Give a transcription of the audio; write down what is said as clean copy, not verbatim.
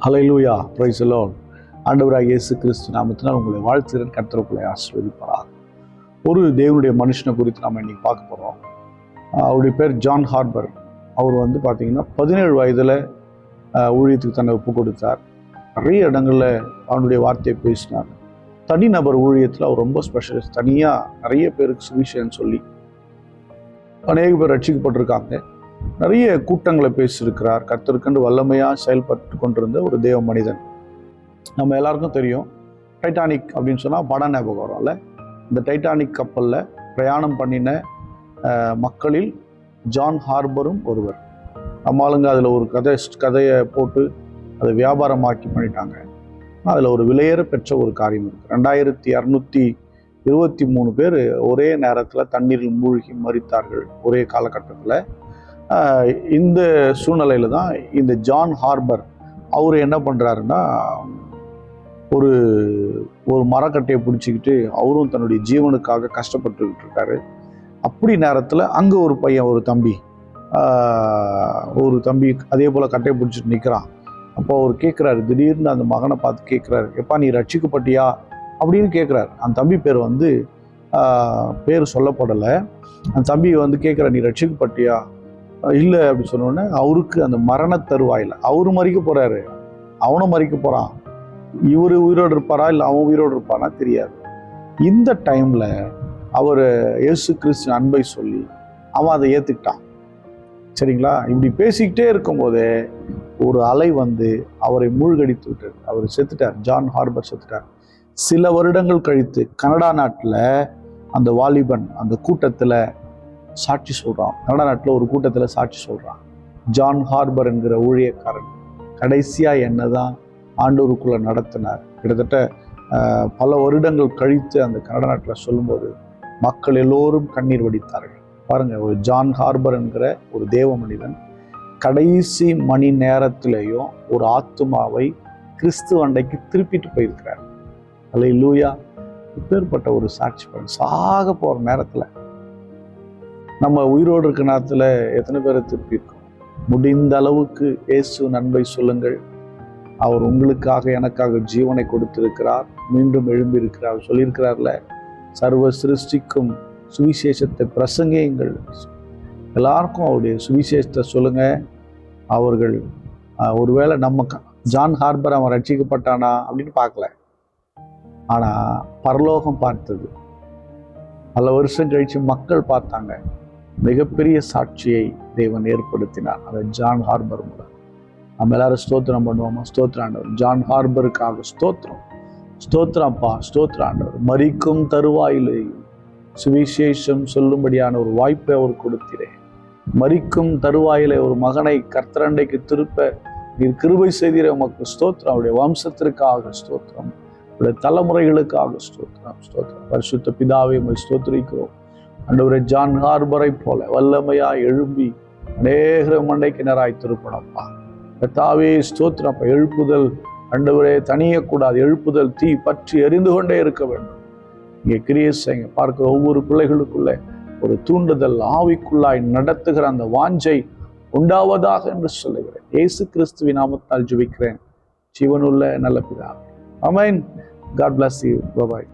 Hallelujah, praise the Lord. ஆண்டவராகிய இயேசு கிறிஸ்து நாமத்தினால் உங்களை வாழ்த்துகிறேன். கர்த்தருக்குள்ளே ஆசீர்வதிப்பாராக. ஒரு தேவனுடைய மனுஷனை குறித்து நம்ம இன்னைக்கு பார்க்க போகிறோம். அவருடைய பேர் ஜான் ஹார்பர். அவர் பார்த்தீங்கன்னா 17 வயதில் ஊழியத்துக்கு தன்னை ஒப்பு கொடுத்தார். நிறைய இடங்களில் அவனுடைய வார்த்தையை பேசினார். தனிநபர் ஊழியத்தில் அவர் ரொம்ப ஸ்பெஷலிஸ்ட். தனியாக நிறைய பேருக்கு சுவிசேஷம் சொல்லி அநேக பேர் ரட்சிக்கப்பட்டிருக்காங்க. நிறைய கூட்டங்களை பேசியிருக்கிறார். கர்த்தருக்கென்று வல்லமையாக செயல்பட்டு கொண்டிருந்த ஒரு தேவ மனிதன். நம்ம எல்லாருக்கும் தெரியும், டைட்டானிக் அப்படின்னு சொன்னால் படம் ஞாபகம் வரும்ல. இந்த டைட்டானிக் கப்பலில் பிரயாணம் பண்ணின மக்களில் ஜான் ஹார்பரும் ஒருவர். நம்ம ஆளுங்க அதில் ஒரு கதையை போட்டு அதை வியாபாரமாக்கி பண்ணிட்டாங்க. அதில் ஒரு விலையேற பெற்ற ஒரு காரியம் இருக்குது. 2223 பேர் ஒரே நேரத்தில் தண்ணீரில் மூழ்கி மரித்தார்கள் ஒரே காலகட்டத்தில். இந்த சூழ்நிலையில் தான் இந்த ஜான் ஹார்பர் அவர் என்ன பண்ணுறாருன்னா, ஒரு மரக்கட்டையை பிடிச்சிக்கிட்டு அவரும் தன்னுடைய ஜீவனுக்காக கஷ்டப்பட்டுக்கிட்டு இருக்காரு. அப்படி நேரத்தில் அங்கே ஒரு பையன், ஒரு தம்பி அதே போல் கட்டையை பிடிச்சிட்டு நிற்கிறான். அப்போ அவர் கேட்குறாரு, திடீர்னு அந்த மகனை பார்த்து கேட்குறாரு, எப்பா நீ ரட்சிக்கப்பட்டியா அப்படின்னு கேட்குறாரு. அந்த தம்பி பேர் சொல்லப்படலை. அந்த தம்பி கேட்குறாரு, நீ ரட்சிக்கப்பட்டியா? இல்லை அப்படி சொன்னோடனே அவருக்கு அந்த மரண தருவாயில் அவர் மறிக்க போகிறாரு, அவனும் மறிக்க போகிறான். இவர் உயிரோடு இருப்பாரா இல்லை அவன் உயிரோடு இருப்பானா தெரியாது. இந்த டைமில் அவர் இயேசு கிறிஸ்து அன்பை சொல்லி அவன் அதை ஏற்றுக்கிட்டான். சரிங்களா? இப்படி பேசிக்கிட்டே இருக்கும்போதே ஒரு அலை அவரை மூழ்கடித்து விட்டார். அவர் செத்துட்டார். ஜான் ஹார்பர் செத்துட்டார். சில வருடங்கள் கழித்து கனடா நாட்டில் அந்த வாலிபன் அந்த கூட்டத்தில் சாட்சி சொல்கிறான். கனடா நாட்டில் ஒரு கூட்டத்தில் சாட்சி சொல்கிறான். ஜான் ஹார்பர் என்கிற ஊழியக்காரன் கடைசியாக என்ன தான் ஆண்டவருக்குள்ளே நடத்தினார். கிட்டத்தட்ட பல வருடங்கள் கழித்து அந்த கனடா நாட்டில் சொல்லும்போது மக்கள் எல்லோரும் கண்ணீர் வடித்தார்கள். பாருங்கள், ஒரு ஜான் ஹார்பர் என்கிற ஒரு தேவ மனிதன் கடைசி மணி நேரத்திலேயும் ஒரு ஆத்துமாவை கிறிஸ்துவ அண்டைக்கு திருப்பிட்டு போயிருக்கிறார். அல்லேலூயா. இப்பேற்பட்ட ஒரு சாட்சி பாருங்க. சாக போகிற நேரத்தில், நம்ம உயிரோடு இருக்க நேரத்தில் எத்தனை பேரை திருப்பியிருக்கோம்? முடிந்த அளவுக்கு இயேசு நன்மை சொல்லுங்கள். அவர் உங்களுக்காக எனக்காக ஜீவனை கொடுத்திருக்கிறார், மீண்டும் எழும்பி இருக்கிறார். சொல்லியிருக்கிறார்ல, சர்வ சிருஷ்டிக்கும் சுவிசேஷத்தை பிரசங்கியுங்கள். எல்லாருக்கும் அவருடைய சுவிசேஷத்தை சொல்லுங்க. அவர்கள் ஒருவேளை நம்ம ஜான் ஹார்பர் அவன் ரட்சிக்கப்பட்டானா அப்படின்னு பார்க்கல, ஆனால் பரலோகம் பார்த்தது. பல வருஷம் கழித்து மக்கள் பார்த்தாங்க. மிகப்பெரிய சாட்சியை தேவன் ஏற்படுத்தினார் அந்த ஜான் ஹார்பர் மூலம். நம்ம எல்லாரும் ஸ்தோத்திரம் பண்ணுவோமா? ஸ்தோத்திர ஆண்டவர். ஜான் ஹார்பருக்காக ஸ்தோத்திரம். ஸ்தோத்திரப்பா, ஸ்தோத்திர ஆண்டவர். மரிக்கும் தருவாயிலே சுவிசேஷம் சொல்லும்படியான ஒரு வாய்ப்பை அவர் கொடுக்கிறேன். மரிக்கும் தருவாயிலே ஒரு மகனை கர்த்தரண்டைக்கு திருப்ப நீர் கிருபை செய்கிற உமக்கு ஸ்தோத்திரம். அவருடைய வம்சத்திற்காக ஸ்தோத்திரம், அவருடைய தலைமுறைகளுக்காக ஸ்தோத்திரம். ஸ்தோத்திரம். பரிசுத்த பிதாவை உம்மை ஸ்தோத்திரிக்கிறோம். ஆண்டவரே, ஜான் ஹார்பரை போல வல்லமையா எழும்பி அநேக மண்டைக்கிணராய் திருப்பணப்பா. கர்த்தாவே ஸ்தோத்திரம். எழுப்புதல் ஆண்டவரே தனியக்கூடாது. எழுப்புதல் தீ பற்றி எரிந்து கொண்டே இருக்க வேண்டும். இங்கே கிரியை செய்யுங்க. பார்க்கிற ஒவ்வொரு பிள்ளைகளுக்குள்ளே ஒரு தூண்டுதல், ஆவிக்குள்ளாய் நடத்துகிற அந்த வாஞ்சை உண்டாவதாக என்று சொல்லுகிறேன். இயேசு கிறிஸ்துவின் நாமத்தால் ஜெபிக்கிறேன், ஜீவனுள்ள நல்ல பிதாவே. ஆமென். God bless you. Bye bye.